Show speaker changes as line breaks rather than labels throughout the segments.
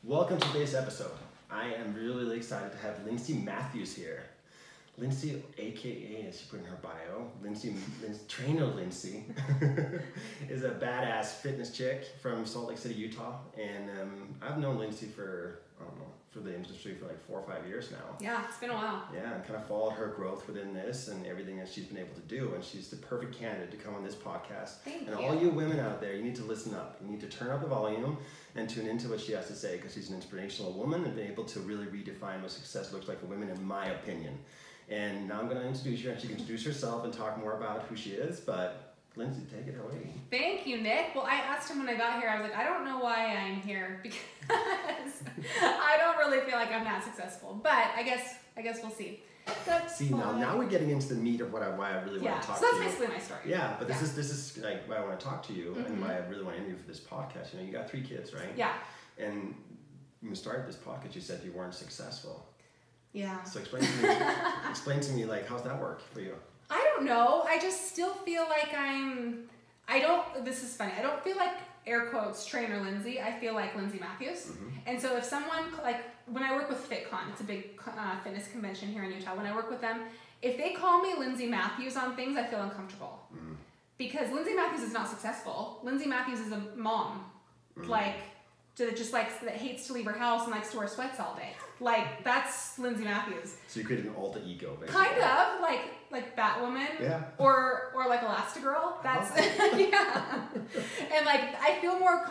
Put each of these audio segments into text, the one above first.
Welcome to today's episode. I am really excited to have Lindsey Matthews here. Lindsey, aka, as she put in her bio, Trainer Lindsey, is a badass fitness chick from Salt Lake City, Utah. And I've known Lindsey for the industry for like 4 or 5 years now.
Yeah, it's been a while.
Yeah, and kind of followed her growth within this and everything that she's been able to do. And she's the perfect candidate to come on this podcast.
Thank
and
you.
all you women out there, you need to listen up. You need to turn up the volume and tune into what she has to say, because she's an inspirational woman and been able to really redefine what success looks like for women, in my opinion. And now I'm going to introduce her, and she can introduce herself and talk more about who she is. But Lindsey, take it away.
Thank you, Nick. Well, I asked him when I got here, I was like, I don't know why I'm here, because I don't really feel like I'm that successful. But I guess we'll see.
See, now we're getting into the meat of why I really want to talk to you.
So that's basically my story.
Yeah, but this is like why I want to talk to you and why I really want to interview for this podcast. You know, you got 3 kids, right?
Yeah.
And when we started this podcast, you said you weren't successful.
Yeah.
So explain to me, like, how's that work for you?
I don't know. I just still feel like this is funny. I don't feel like, air quotes, Trainer Lindsey. I feel like Lindsey Matthews. And so if someone, like, when I work with FitCon, it's a big fitness convention here in Utah. When I work with them, if they call me Lindsey Matthews on things, I feel uncomfortable. Because Lindsey Matthews is not successful. Lindsey Matthews is a mom. Like, that hates to leave her house and likes to wear sweats all day. Like, that's Lindsey Matthews.
So you created an alter ego, basically.
Kind of, like Batwoman.
Yeah.
Or like Elastigirl. That's, yeah. And like, I feel more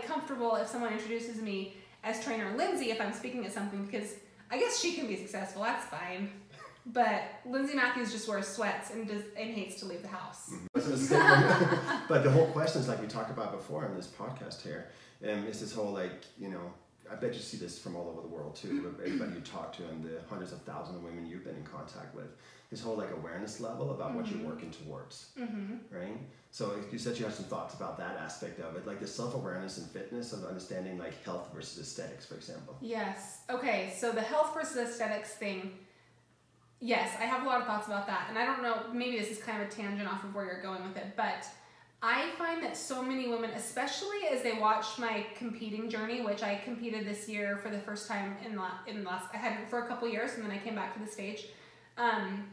comfortable if someone introduces me as Trainer Lindsey if I'm speaking at something, because I guess she can be successful, that's fine. But Lindsey Matthews just wears sweats and hates to leave the house.
But the whole question is, like we talked about before on this podcast here, is this whole, like, you know, I bet you see this from all over the world too, everybody you talk to and the hundreds of thousands of women you've been in contact with, this whole, like, awareness level about what you're working towards, right? So you said you have some thoughts about that aspect of it, like the self-awareness and fitness of understanding, like, health versus aesthetics, for example.
Yes. Okay, so the health versus aesthetics thing, yes, I have a lot of thoughts about that. And I don't know, maybe this is kind of a tangent off of where you're going with it, but I find that so many women, especially as they watch my competing journey, which I competed this year for the first time I had it for a couple years, and then I came back to the stage.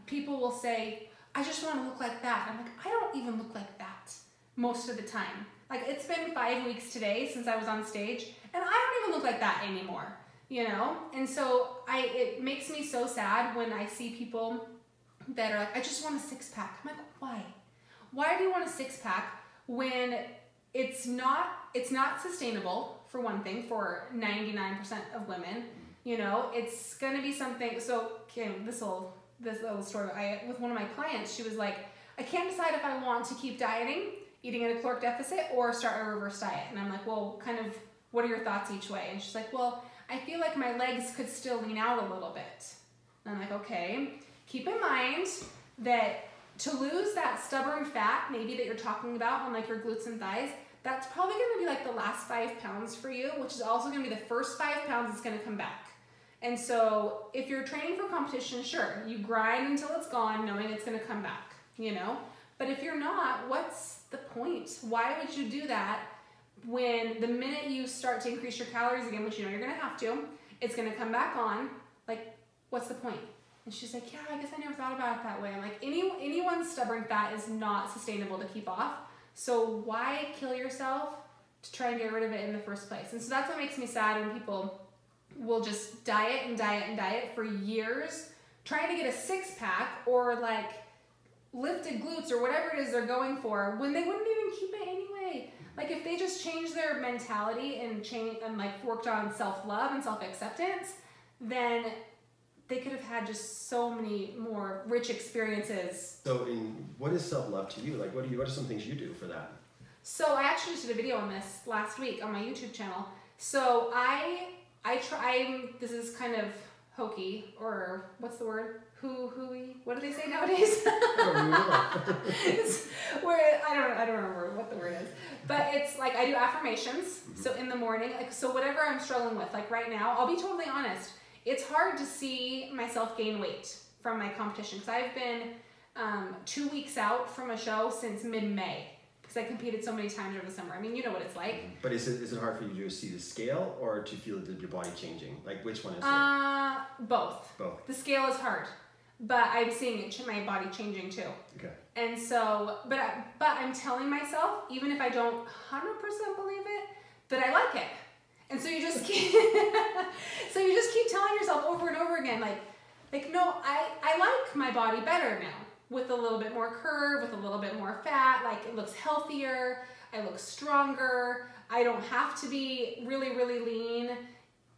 People will say, I just want to look like that. I'm like, I don't even look like that most of the time. Like, it's been 5 weeks today since I was on stage, and I don't even look like that anymore, you know? And so it makes me so sad when I see people that are like, I just want a 6-pack. I'm like, why? Why do you want a 6-pack when it's not sustainable, for one thing, for 99% of women? You know, it's going to be something. So, okay, this little story. With one of my clients, she was like, I can't decide if I want to keep dieting, eating at a caloric deficit, or start a reverse diet. And I'm like, well, kind of, what are your thoughts each way? And she's like, well, I feel like my legs could still lean out a little bit. And I'm like, okay, keep in mind that to lose that stubborn fat, maybe that you're talking about on, like, your glutes and thighs, that's probably going to be like the last 5 pounds for you, which is also going to be the first 5 pounds that's going to come back. And so if you're training for competition, sure, you grind until it's gone, knowing it's going to come back, you know? But if you're not, what's the point? Why would you do that when the minute you start to increase your calories again, which you know you're going to have to, it's going to come back on? Like, what's the point? And she's like, yeah, I guess I never thought about it that way. I'm like, anyone's stubborn fat is not sustainable to keep off. So why kill yourself to try and get rid of it in the first place? And so that's what makes me sad, when people will just diet and diet and diet for years, trying to get a 6-pack or, like, lifted glutes or whatever it is they're going for, when they wouldn't even keep it anyway. Like, if they just changed their mentality and like worked on self-love and self-acceptance, then they could have had just so many more rich experiences.
So what is self-love to you? Like, what are some things you do for that?
So I actually just did a video on this last week on my YouTube channel. So I try, this is kind of hokey, or what's the word? Hooey? What do they say nowadays? I don't remember what the word is. But it's like, I do affirmations. So in the morning, like, so whatever I'm struggling with, like right now, I'll be totally honest. It's hard to see myself gain weight from my competition, because I've been 2 weeks out from a show since mid-May. because I competed so many times over the summer. I mean, you know what it's like.
But is it hard for you to see the scale or to feel your body changing? Like, which one is it?
Both.
Both.
The scale is hard, but I'm seeing my body changing too.
Okay.
And so, but I'm telling myself, even if I don't 100% believe it, that I like it. And so you just keep, telling yourself over and over again, like no, I like my body better now, with a little bit more curve, with a little bit more fat. Like, it looks healthier, I look stronger, I don't have to be really, really lean.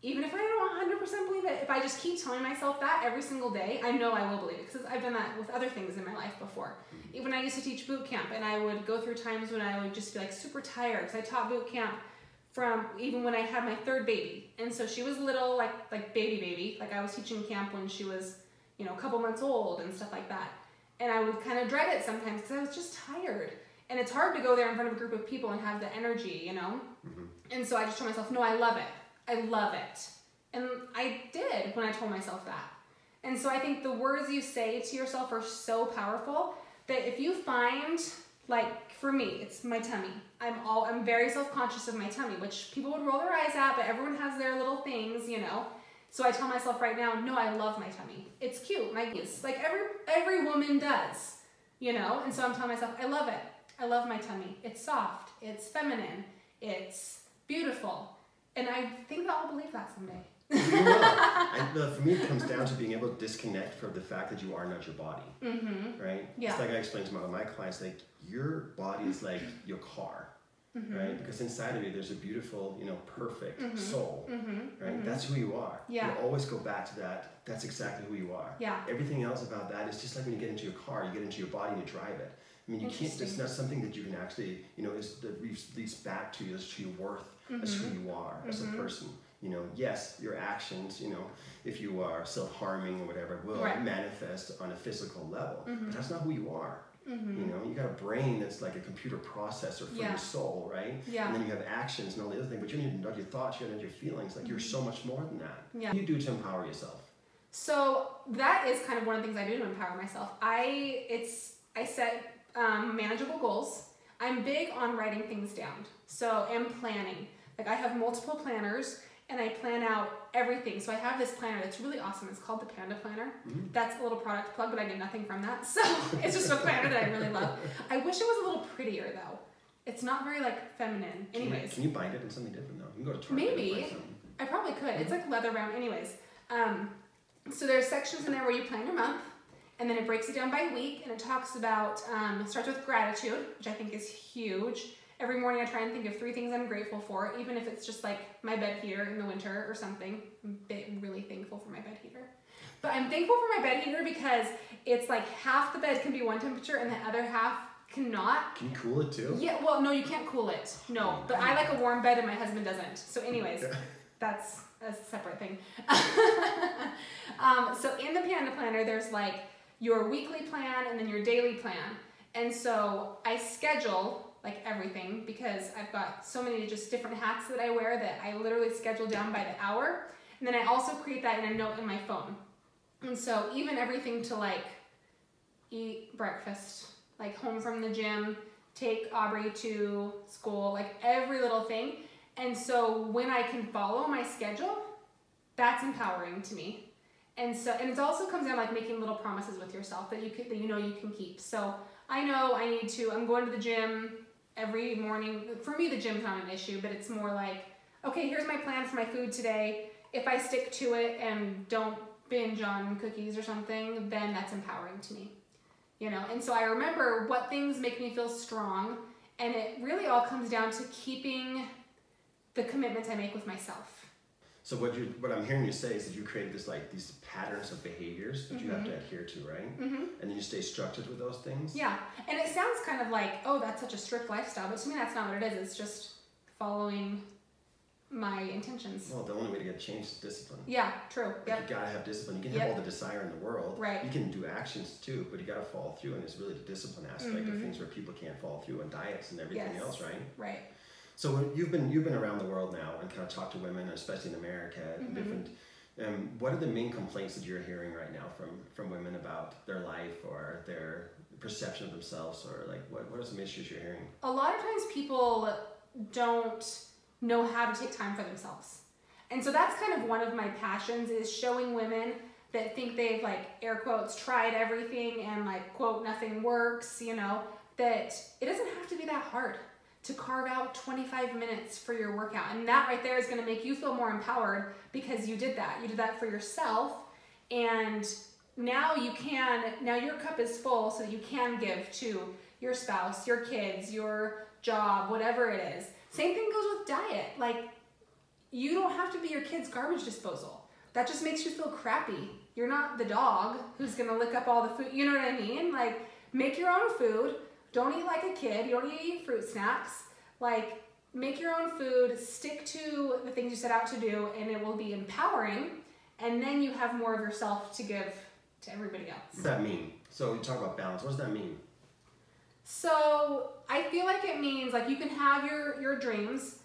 Even if I don't 100% believe it, if I just keep telling myself that every single day, I know I will believe it, because I've done that with other things in my life before. Even when I used to teach boot camp, and I would go through times when I would just be like super tired, because I taught boot camp from even when I had my third baby. And so she was little, like baby. Like, I was teaching camp when she was, a couple months old and stuff like that. And I would kind of dread it sometimes because I was just tired. And it's hard to go there in front of a group of people and have the energy, And so I just told myself, no, I love it. I love it. And I did when I told myself that. And so I think the words you say to yourself are so powerful that if you find, like, for me, it's my tummy. I'm very self-conscious of my tummy, which people would roll their eyes at, but everyone has their little things, So I tell myself right now, no, I love my tummy. It's cute. Like every woman does, And so I'm telling myself, I love it. I love my tummy. It's soft. It's feminine. It's beautiful. And I think that I'll believe that someday.
You will. For me, it comes down to being able to disconnect from the fact that you are not your body, right?
Yeah.
It's like I explain to my clients, like, your body is like your car, right? Because inside of you, there's a beautiful, perfect soul, right? That's who you are.
Yeah.
You always go back to that. That's exactly who you are.
Yeah.
Everything else about that is just like when you get into your car, you get into your body and you drive it. I mean, you can't, it's not something that you can actually, leads back to you as to your worth, as who you are, as a person. Yes, your actions, if you are self-harming or whatever, will manifest on a physical level, but that's not who you are. You got a brain that's like a computer processor for your soul, right?
Yeah.
And then you have actions and all the other things, but you don't even know your thoughts, you don't know your feelings. Like, you're so much more than that.
Yeah.
What do you do to empower yourself?
So that is kind of one of the things I do to empower myself. I set manageable goals. I'm big on writing things down. And planning. Like, I have multiple planners, and I plan out everything. So I have this planner that's really awesome. It's called the Panda Planner. That's a little product plug, but I get nothing from that. So it's just a planner that I really love. I wish it was a little prettier, though. It's not very, feminine. Anyways.
Can you bind it in something different, though? You can go to Target.
Maybe. I probably could. It's like leather bound. Anyways. So there's sections in there where you plan your month, and then it breaks it down by week, and it talks about, it starts with gratitude, which I think is huge. Every morning I try and think of 3 things I'm grateful for, even if it's just like my bed heater in the winter or something. I'm really thankful for my bed heater. But I'm thankful for my bed heater because it's like half the bed can be one temperature and the other half cannot.
Can you cool it too?
Yeah, well, no, you can't cool it. No, but I like a warm bed and my husband doesn't. So anyways, that's a separate thing. So in the Panda Planner, there's like your weekly plan and then your daily plan. And so I schedule like everything because I've got so many just different hats that I wear that I literally schedule down by the hour. And then I also create that in a note in my phone. And so even everything to like eat breakfast, like home from the gym, take Aubrey to school, like every little thing. And so when I can follow my schedule, that's empowering to me. And so, and it also comes down like making little promises with yourself that you can keep. So I know I'm going to the gym every morning. For me, the gym's not an issue, but it's more like, okay, here's my plan for my food today. If I stick to it and don't binge on cookies or something, then that's empowering to me, And so I remember what things make me feel strong, and it really all comes down to keeping the commitments I make with myself.
So what I'm hearing you say is that you create these patterns of behaviors that you have to adhere to, right? And then you stay structured with those things?
Yeah, and it sounds kind of like, oh, that's such a strict lifestyle, but to me that's not what it is. It's just following my intentions.
Well, the only way to get change is discipline.
Yeah, true.
Yep. You gotta have discipline. You can have all the desire in the world.
Right.
You can do actions too, but you gotta follow through, and it's really the discipline aspect of things where people can't follow through on diets and everything else, right?
Right.
So you've been around the world now and kind of talked to women, especially in America, different. What are the main complaints that you're hearing right now from women about their life or their perception of themselves, or like what are some issues you're hearing?
A lot of times people don't know how to take time for themselves. And so that's kind of one of my passions, is showing women that think they've, like, air quotes, tried everything and, like, quote, nothing works, you know, that it doesn't have to be that hard to carve out 25 minutes for your workout. And that right there is going to make you feel more empowered because you did that. You did that for yourself. And now your cup is full so that you can give to your spouse, your kids, your job, whatever it is. Same thing goes with diet. Like, you don't have to be your kid's garbage disposal. That just makes you feel crappy. You're not the dog who's gonna lick up all the food. You know what I mean? Like, make your own food. Don't eat like a kid. You don't need to eat fruit snacks. Like, make your own food. Stick to the things you set out to do, and it will be empowering. And then you have more of yourself to give to everybody else.
What does that mean? So you talk about balance. What does that mean?
So I feel like it means, like, you can have your dreams,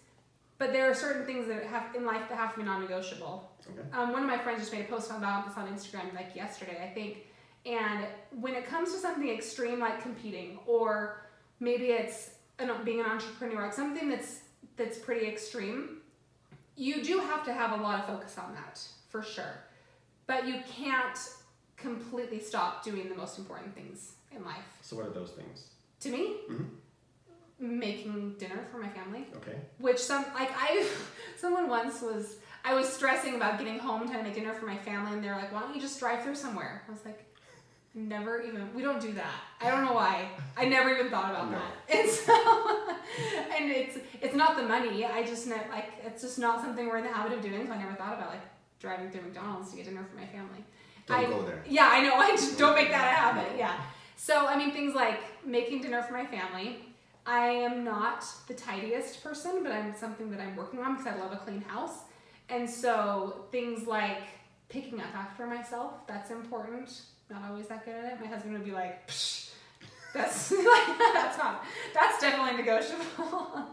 but there are certain things that have in life that have to be non-negotiable. Okay. One of my friends just made a post about this on Instagram, like, yesterday, I think. And when it comes to something extreme like competing, or maybe it's being an entrepreneur, like something that's pretty extreme, you do have to have a lot of focus on that, for sure. But you can't completely stop doing the most important things in life.
So what are those things?
To me? Mm-hmm. Making dinner for my family.
Okay.
Which someone once was, I was stressing about getting home trying to make dinner for my family, and they're like, why don't you just drive through somewhere? I was like, we don't do that. I don't know why. I never even thought about that. And so, and it's not the money. I just know, like, it's just not something we're in the habit of doing, so I never thought about, like, driving through McDonald's to get dinner for my family.
Don't go there.
Yeah, I know. I just don't make that a habit. Yeah. So, I mean, things like making dinner for my family. I am not the tidiest person, but I'm something that I'm working on because I love a clean house. And so things like picking up after myself, that's important. Not always that good at it. My husband would be like, psh, that's like, that's definitely negotiable.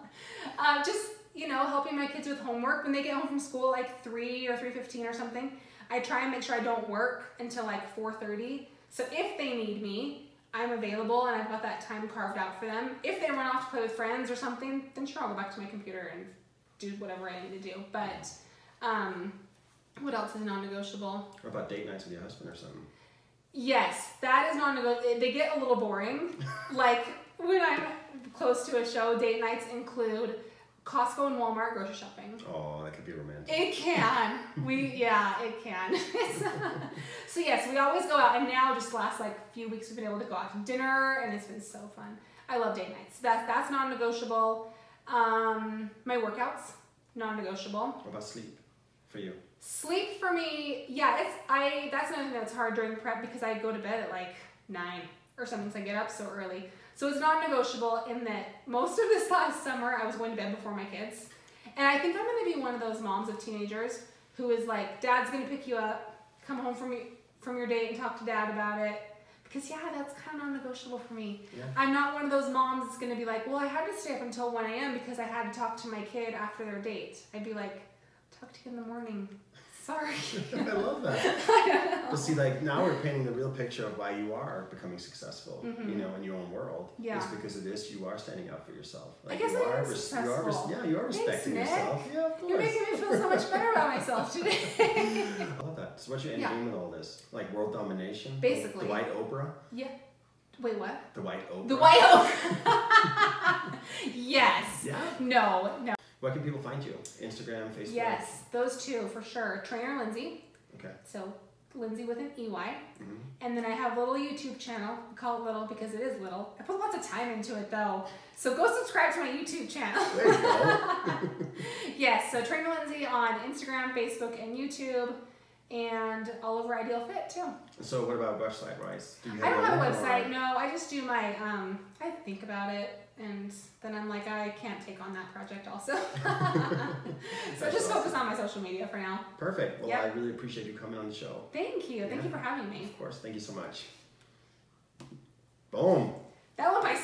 Just, helping my kids with homework when they get home from school, like 3 or 3:15 or something. I try and make sure I don't work until like 4:30. So if they need me, I'm available and I've got that time carved out for them. If they run off to play with friends or something, then sure, I'll go back to my computer and do whatever I need to do. But what else is non-negotiable?
What about date nights with your husband or something?
Yes, that is non-negotiable. They get a little boring. Like, when I'm close to a show, date nights include Costco and Walmart grocery shopping.
Oh, that could be romantic.
It can. It can. So yes, we always go out, and now just last few weeks we've been able to go out to dinner, and it's been so fun. I love date nights. That's non-negotiable. My workouts, non-negotiable.
What about sleep for you?
Sleep for me, that's another thing that's hard during prep because I go to bed at like 9 or something, so I get up so early. So it's non-negotiable in that most of this last summer I was going to bed before my kids. And I think I'm going to be one of those moms of teenagers who is like, Dad's going to pick you up, come home from your date and talk to Dad about it. Because that's kind of non-negotiable for me. Yeah. I'm not one of those moms that's going to be like, well, I had to stay up until 1 a.m. because I had to talk to my kid after their date. I'd be like, talk to you in the morning. Sorry.
I love that. But see, now we're painting the real picture of why you are becoming successful, in your own world. Yeah. It's because of this, you are standing up for yourself.
I guess you are successful.
You are respecting yourself. Yeah, of course.
You're making me feel so much better about myself today.
I love that. So what's your end game with all this? Like world domination?
Basically.
The white Oprah?
Yeah. Wait, what?
The white Oprah.
The white Oprah. Yes. Yeah. No.
Where can people find you? Instagram, Facebook?
Yes, those two for sure. Trainer Lindsey.
Okay.
So Lindsey with an EY. Mm-hmm. And then I have a little YouTube channel. I call it little because it is little. I put lots of time into it though. So go subscribe to my YouTube channel.
There you go.
Yes, so Trainer Lindsey on Instagram, Facebook, and YouTube. And all over Ideal Fit too.
So what about website wise?
I don't have a website. No, I just do my. I think about it, and then I'm like, I can't take on that project also. So just focus on my social media for now.
Perfect. Well, I really appreciate you coming on the show.
Thank you. Thank you for having me.
Of course. Thank you so much. Boom.
That went by so.